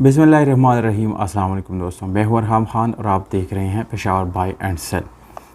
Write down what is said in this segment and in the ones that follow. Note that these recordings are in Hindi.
बिस्मिल्लाहिर्रहमानिर्रहीम। अस्सलाम वालेकुम दोस्तों, मैं हूं अरहम खान और आप देख रहे हैं पेशावर बाय एंड सेल।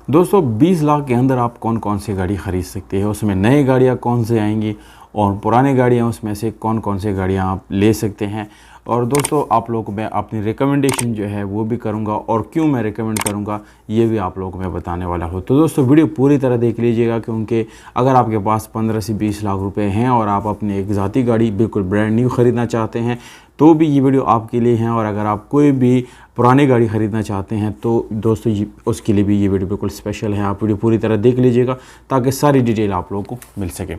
दोस्तों 20 लाख के अंदर आप कौन कौन सी गाड़ी ख़रीद सकते हैं, उसमें नई गाड़ियां कौन से आएंगी और पुरानी गाड़ियां उसमें से कौन कौन सी गाड़ियां आप ले सकते हैं। और दोस्तों आप लोगों को मैं अपनी रिकमेंडेशन जो है वो भी करूंगा और क्यों मैं रिकमेंड करूंगा ये भी आप लोगों को मैं बताने वाला हूँ। तो दोस्तों वीडियो पूरी तरह देख लीजिएगा, क्योंकि अगर आपके पास 15 से 20 लाख रुपए हैं और आप अपनी एक ज़ाती गाड़ी बिल्कुल ब्रांड न्यू ख़रीदना चाहते हैं तो भी ये वीडियो आपके लिए है। और अगर आप कोई भी पुरानी गाड़ी ख़रीदना चाहते हैं तो दोस्तों उसके लिए भी ये वीडियो बिल्कुल स्पेशल है। आप वीडियो पूरी तरह देख लीजिएगा ताकि सारी डिटेल आप लोगों को मिल सके।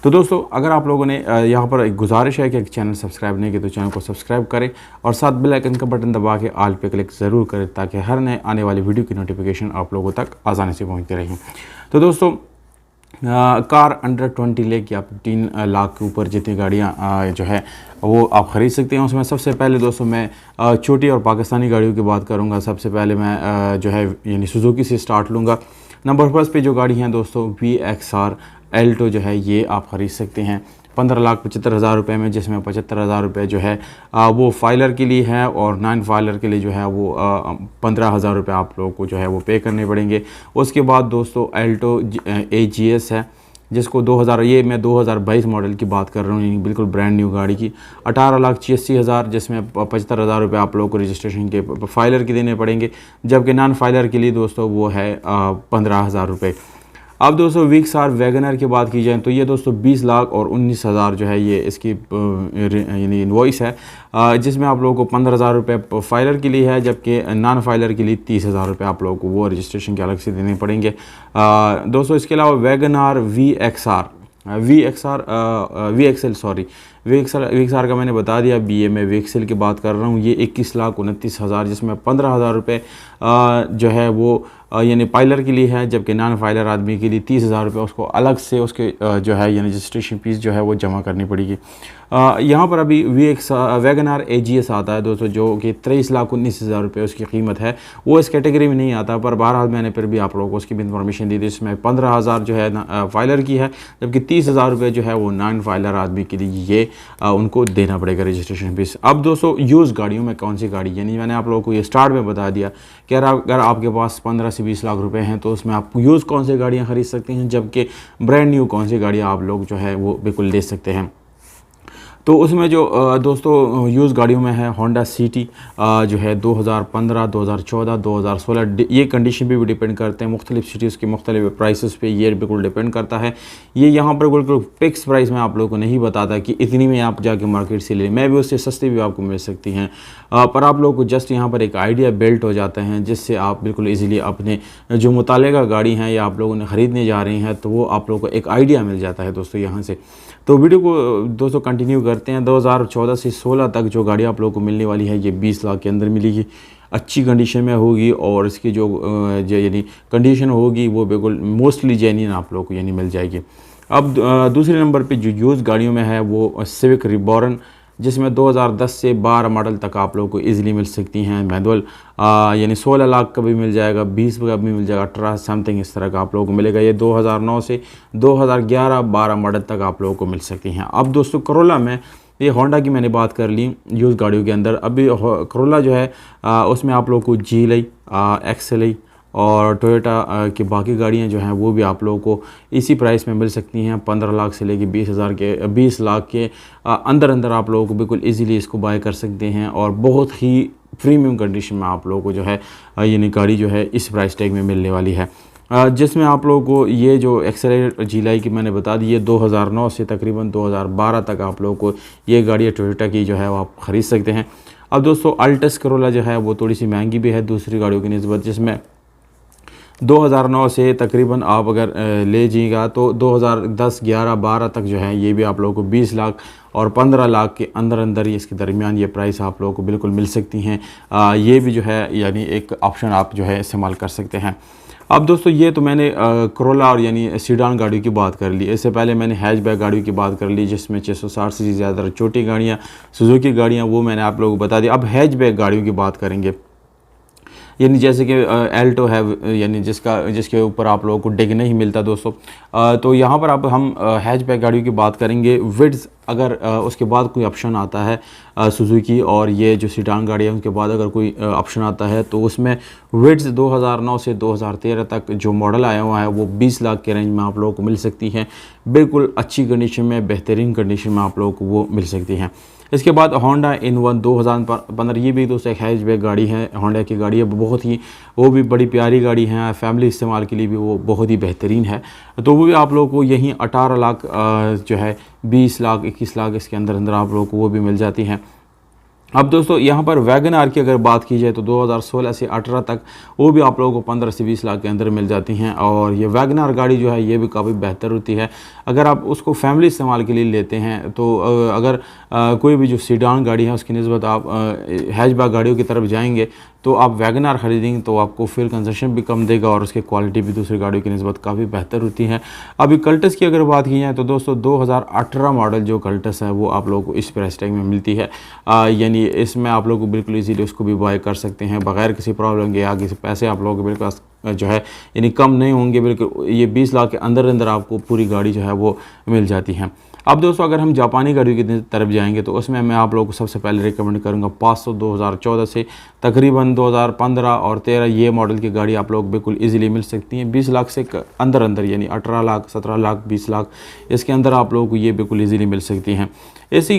तो दोस्तों अगर आप लोगों ने यहाँ पर एक गुजारिश है कि चैनल सब्सक्राइब नहीं किया तो चैनल को सब्सक्राइब करें और साथ बेल आइकन का बटन दबा के ऑल पे क्लिक ज़रूर करें ताकि हर नए आने वाली वीडियो की नोटिफिकेशन आप लोगों तक आसानी से पहुँचती रहे। तो दोस्तों कार अंडर 20 लाख या 15 लाख के ऊपर जितनी गाड़ियाँ जो है वो आप ख़रीद सकते हैं। उसमें सबसे पहले दोस्तों मैं छोटी और पाकिस्तानी गाड़ियों की बात करूँगा। सबसे पहले मैं जो है यानी सुजुकी से स्टार्ट लूँगा। नंबर फर्स्ट पे जो गाड़ी हैं दोस्तों VXR एल्टो जो है ये आप ख़रीद सकते हैं 15,75,000 रुपये में, जिसमें 75,000 रुपये जो है वो फाइलर के लिए है और नॉन फाइलर के लिए जो है वो 15,000 रुपये आप लोगों को जो है वो पे करने पड़ेंगे। उसके बाद दोस्तों एल्टो AGS है जिसको 2022 मॉडल की बात कर रहा हूँ, यानी बिल्कुल ब्रांड न्यू गाड़ी की 18,86,000, जिसमें 75,000 रुपये आप लोगों को रजिस्ट्रेशन के फाइलर के देने पड़ेंगे, जबकि नॉन फाइलर के लिए दोस्तों वो है 15,000 रुपये। अब दोस्तों VXR वैगनर की बात की जाए तो ये दोस्तों 20 लाख और 19,000 जो है ये इसकी यानी इनवॉइस है, जिसमें आप लोगों को 15,000 रुपये फाइलर के लिए है, जबकि नॉन फाइलर के लिए 30,000 रुपये आप लोगों को वो रजिस्ट्रेशन के अलग से देने पड़ेंगे। दोस्तों इसके अलावा वैगनर VXL का मैंने बता दिया। BA में VXL की बात कर रहा हूँ, ये 21,29,000, जिसमें 15,000 रुपये जो है वो यानी फाइलर के लिए है, जबकि नॉन फाइलर आदमी के लिए 30,000 रुपये उसको अलग से उसके जो है यानी रजिस्ट्रेशन फीस जो है वो जमा करनी पड़ेगी। यहाँ पर अभी वैगनर AGS आता है दोस्तों, जो कि 23,19,000 रुपये उसकी कीमत है। वो इस कैटेगरी में नहीं आता, पर बहरहाल मैंने फिर भी आप लोगों को उसकी भी इंफॉर्मेशन दी थी। इसमें 15,000 जो है फाइलर की है, जबकि 30,000 रुपये जो है वो नॉन फाइलर आदमी के लिए ये उनको देना पड़ेगा रजिस्ट्रेशन फीस। अब दोस्तों यूज़ गाड़ियों में कौन सी गाड़ी, यानी मैंने आप लोगों को ये स्टार्ट में बता दिया कि अगर आपके पास 15 से 20 लाख रुपए हैं तो उसमें आप यूज़ कौन सी गाड़ियाँ ख़रीद सकते हैं, जबकि ब्रांड न्यू कौन सी गाड़ियाँ आप लोग जो है वो बिल्कुल ले सकते हैं। तो उसमें जो दोस्तों यूज़ गाड़ियों में है होंडा सिटी जो है 2015, 2014, 2016, ये कंडीशन पे भी डिपेंड करते हैं। मुख्तलिफ सिटीज़ के मुख्तलिफ प्राइसेस पे ये बिल्कुल डिपेंड करता है। ये यहाँ पर बिल्कुल फिक्स प्राइस में आप लोगों को नहीं बताता कि इतनी में आप जाके मार्केट से ले, मैं भी उससे सस्ती भी आपको मिल सकती हैं, पर आप लोगों को जस्ट यहाँ पर एक आइडिया बिल्ट हो जाता है, जिससे आप बिल्कुल ईज़िली अपने जो मुतालिका गाड़ी हैं या आप लोगों ने ख़रीदने जा रही हैं तो वो आप लोगों को एक आइडिया मिल जाता है दोस्तों यहाँ से। तो वीडियो को दोस्तों कंटिन्यू करते हैं। 2014 से 16 तक जो गाड़ी आप लोगों को मिलने वाली है ये 20 लाख के अंदर मिलेगी, अच्छी कंडीशन में होगी और इसकी जो यानी कंडीशन होगी वो बिल्कुल मोस्टली जेन्युइन आप लोगों को यानी मिल जाएगी। अब दूसरे नंबर पे जो यूज़ गाड़ियों में है वो सिविक रिबॉर्न, जिसमें 2010 से 12 मॉडल तक आप लोगों को इजीली मिल सकती हैं। मैनुअल यानी 16 लाख का भी मिल जाएगा, 20 का भी मिल जाएगा, 18 समथिंग इस तरह का आप लोगों को मिलेगा। ये 2009 से 2011-12 मॉडल तक आप लोगों को मिल सकती हैं। अब दोस्तों करोला में ये होंडा की मैंने बात कर ली यूज़ गाड़ियों के अंदर। अभी करोला जो है उसमें आप लोगों को GLI, XLI और टोयोटा की बाकी गाड़ियां जो हैं वो भी आप लोगों को इसी प्राइस में मिल सकती हैं। 15 लाख से लेके 20 लाख के अंदर आप लोगों को बिल्कुल इजीली इसको बाय कर सकते हैं और बहुत ही प्रीमियम कंडीशन में आप लोगों को जो है यानी गाड़ी जो है इस प्राइस टैग में मिलने वाली है, जिसमें आप लोगों को ये जो XLI GLI की मैंने बता दी, ये 2009 से तकरीबन 2012 तक आप लोगों को ये गाड़ी टोयोटा की जो है वो आप ख़रीद सकते हैं। अब दोस्तों अल्टस करोला जो है वो थोड़ी सी महंगी भी है दूसरी गाड़ियों की निस्बत, जिसमें 2009 से तकरीबन आप अगर ले जाइएगा तो 2010, 11, 12 तक जो है ये भी आप लोगों को 20 लाख और 15 लाख के अंदर ही इसके दरमियान ये प्राइस आप लोगों को बिल्कुल मिल सकती हैं। ये भी जो है यानी एक ऑप्शन आप जो है इस्तेमाल कर सकते हैं। अब दोस्तों ये तो मैंने करोला और यानी सीडान गाड़ियों की बात कर ली। इससे पहले मैंने हैचबैक गाड़ियों की बात कर ली, जिसमें 660 से ज़्यादा छोटी गाड़ियाँ सुजुकी गाड़ियाँ वो मैंने आप लोगों को बता दी। अब हैचबैक गाड़ियों की बात करेंगे। यानी जैसे कि एल्टो है, यानी जिसके ऊपर आप लोगों को डिग नहीं मिलता दोस्तों। तो यहाँ पर अब हम हैचबैक गाड़ियों की बात करेंगे। विड्स अगर उसके बाद कोई ऑप्शन आता है सुजुकी और ये जो सीडान गाड़ी है उनके बाद अगर कोई ऑप्शन आता है तो उसमें विड्स 2009 से 2013 तक जो मॉडल आया हुआ है वो 20 लाख के रेंज में आप लोगों को मिल सकती हैं। बिल्कुल अच्छी कंडीशन में, बेहतरीन कंडीशन में आप लोगों को वो मिल सकती हैं। इसके बाद होंडा इन1 2015, ये भी दोस्तों एक हैचबैक गाड़ी है, होंडा की गाड़ी है, बहुत ही वो भी बड़ी प्यारी गाड़ी है, फैमिली इस्तेमाल के लिए भी वो बहुत ही बेहतरीन है। तो वो भी आप लोगों को यहीं 18 लाख जो है 20 लाख 21 लाख इसके अंदर अंदर आप लोगों को वो भी मिल जाती हैं। अब दोस्तों यहाँ पर वैगन आर की अगर बात की जाए तो 2016 से 18 तक वो भी आप लोगों को 15 से 20 लाख के अंदर मिल जाती हैं। और ये वैगन आर गाड़ी जो है ये भी काफ़ी बेहतर होती है अगर आप उसको फैमिली इस्तेमाल के लिए लेते हैं। तो अगर कोई भी जो सीडान गाड़ी है उसकी निस्बत आप हैचबैक गाड़ियों की तरफ जाएंगे तो आप वैगन आर ख़रीदेंगे तो आपको फ्यूल कंजप्शन भी कम देगा और उसकी क्वालिटी भी दूसरी गाड़ियों की निस्बत काफ़ी बेहतर होती है। अभी कल्टस की अगर बात की जाए तो दोस्तों 2018 मॉडल जो कल्टस है वो आप लोगों को इस प्राइस टैग में मिलती है। यानी इसमें आप लोग बिल्कुल इजीली उसको भी बाय कर सकते हैं बगैर किसी प्रॉब्लम के। आगे से पैसे आप लोगों के बिल्कुल जो है यानी कम नहीं होंगे, बिल्कुल ये 20 लाख के अंदर अंदर आपको पूरी गाड़ी जो है वो मिल जाती है। अब दोस्तों अगर हम जापानी गाड़ियों की तरफ जाएंगे तो उसमें मैं आप लोगों को सबसे पहले रिकमेंड करूंगा 500 2014 से तकरीबन 2015 और 13 ये मॉडल की गाड़ी आप लोग बिल्कुल इजीली मिल सकती हैं 20 लाख से अंदर अंदर, यानी 18 लाख 17 लाख 20 लाख इसके अंदर आप लोगों को ये बिल्कुल इजीली मिल सकती हैं। इसी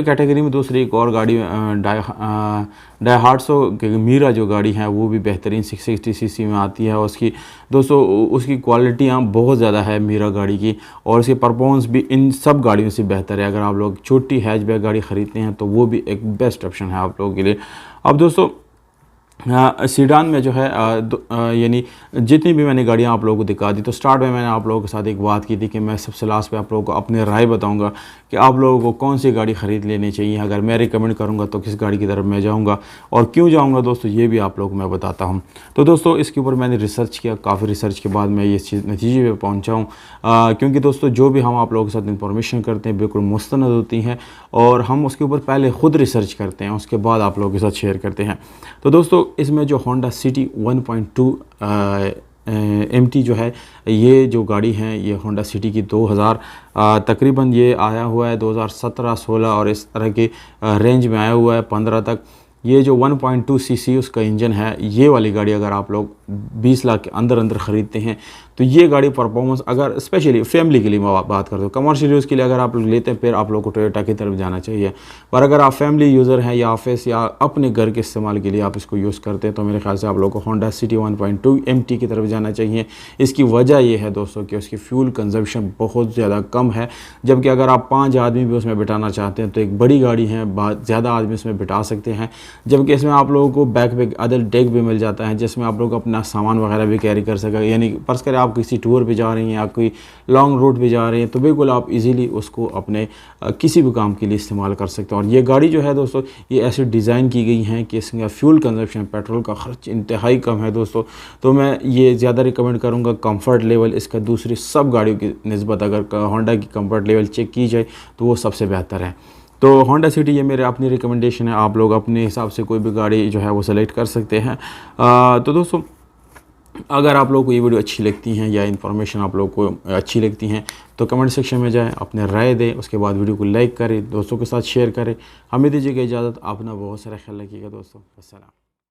कैटेगरी में दूसरी एक और गाड़ी डायहार्ट्सो मीरा जो गाड़ी है वो भी बेहतरीन 660 सीसी में आती है। उसकी दोस्तों उसकी क्वालिटियाँ बहुत ज़्यादा है मीरा गाड़ी की और उसकी परफॉर्मेंस भी इन सब गाड़ियों से बेहतर है। अगर आप लोग छोटी हैचबैक गाड़ी ख़रीदते हैं तो वो भी एक बेस्ट ऑप्शन है आप लोगों के लिए। अब दोस्तों सीडान में जो है यानी जितनी भी मैंने गाड़ियाँ आप लोगों को दिखा दी तो स्टार्ट में मैंने आप लोगों के साथ एक बात की थी कि मैं सबसे लास्ट पे आप लोगों को अपनी राय बताऊंगा कि आप लोगों को कौन सी गाड़ी ख़रीद लेनी चाहिए। अगर मैं रिकमेंड करूंगा तो किस गाड़ी की तरफ मैं जाऊंगा और क्यों जाऊंगा दोस्तों ये भी आप लोगों को मैं बताता हूं। तो दोस्तों इसके ऊपर मैंने रिसर्च किया, काफ़ी रिसर्च के बाद मैं ये चीज़ नतीजे पर पहुँचा हूँ क्योंकि दोस्तों जो भी हम आप लोगों के साथ इंफॉर्मेशन करते हैं बिल्कुल मुस्तनद होती हैं और हम उसके ऊपर पहले ख़ुद रिसर्च करते हैं उसके बाद आप लोगों के साथ शेयर करते हैं। तो दोस्तों इसमें जो होंडा सिटी 1.2 MT जो है ये जो गाड़ी है ये होंडा सिटी की 2000 तकरीबन ये आया हुआ है 2017-16 और इस तरह के रेंज में आया हुआ है 15 तक। ये जो 1.2 सीसी उसका इंजन है ये वाली गाड़ी अगर आप लोग 20 लाख के अंदर अंदर ख़रीदते हैं तो ये गाड़ी परफॉर्मेंस अगर स्पेशली फैमिली के लिए मैं बात करता हूँ, कमर्शियल यूज़ के लिए अगर आप लोग लेते हैं फिर आप लोग को टोयोटा की तरफ जाना चाहिए। पर अगर आप फैमिली यूज़र हैं या ऑफिस या अपने घर के इस्तेमाल के लिए आप इसको यूज़ करते हैं तो मेरे ख्याल से आप लोग को होंडा सिटी 1.2 MT की तरफ जाना चाहिए। इसकी वजह ये है दोस्तों कि उसकी फ्यूल कंजम्पशन बहुत ज़्यादा कम है, जबकि अगर आप 5 आदमी भी उसमें बिठाना चाहते हैं तो एक बड़ी गाड़ी है, बहुत ज़्यादा आदमी उसमें बिठा सकते हैं। जबकि इसमें आप लोगों को बैक पे अदर डेक भी मिल जाता है जिसमें आप लोग अपना सामान वगैरह भी कैरी कर सकें। यानी फर्ज करें आप किसी टूर पे जा रही हैं या कोई लॉन्ग रूट पे जा रहे हैं तो बिल्कुल आप इजीली उसको अपने किसी भी काम के लिए इस्तेमाल कर सकते हैं। और ये गाड़ी जो है दोस्तों ये ऐसे डिज़ाइन की गई हैं कि इसका फ्यूल कंजप्शन पेट्रोल का खर्च इंतहाई कम है दोस्तों। तो मैं ये ज़्यादा रिकमेंड करूँगा। कंफर्ट लेवल इसका दूसरी सब गाड़ियों की निस्बत अगर होंडा की कंफर्ट लेवल चेक की जाए तो वो सबसे बेहतर है। तो होंडा सिटी ये मेरे अपनी रिकमेंडेशन है, आप लोग अपने हिसाब से कोई भी गाड़ी जो है वो सेलेक्ट कर सकते हैं। तो दोस्तों अगर आप लोगों को ये वीडियो अच्छी लगती हैं या इन्फॉर्मेशन आप लोगों को अच्छी लगती हैं तो कमेंट सेक्शन में जाएं, अपने राय दें, उसके बाद वीडियो को लाइक करें, दोस्तों के साथ शेयर करें। हमें दीजिएगा इजाज़त, अपना बहुत सारा ख्याल रखिएगा दोस्तों। अस्सलाम।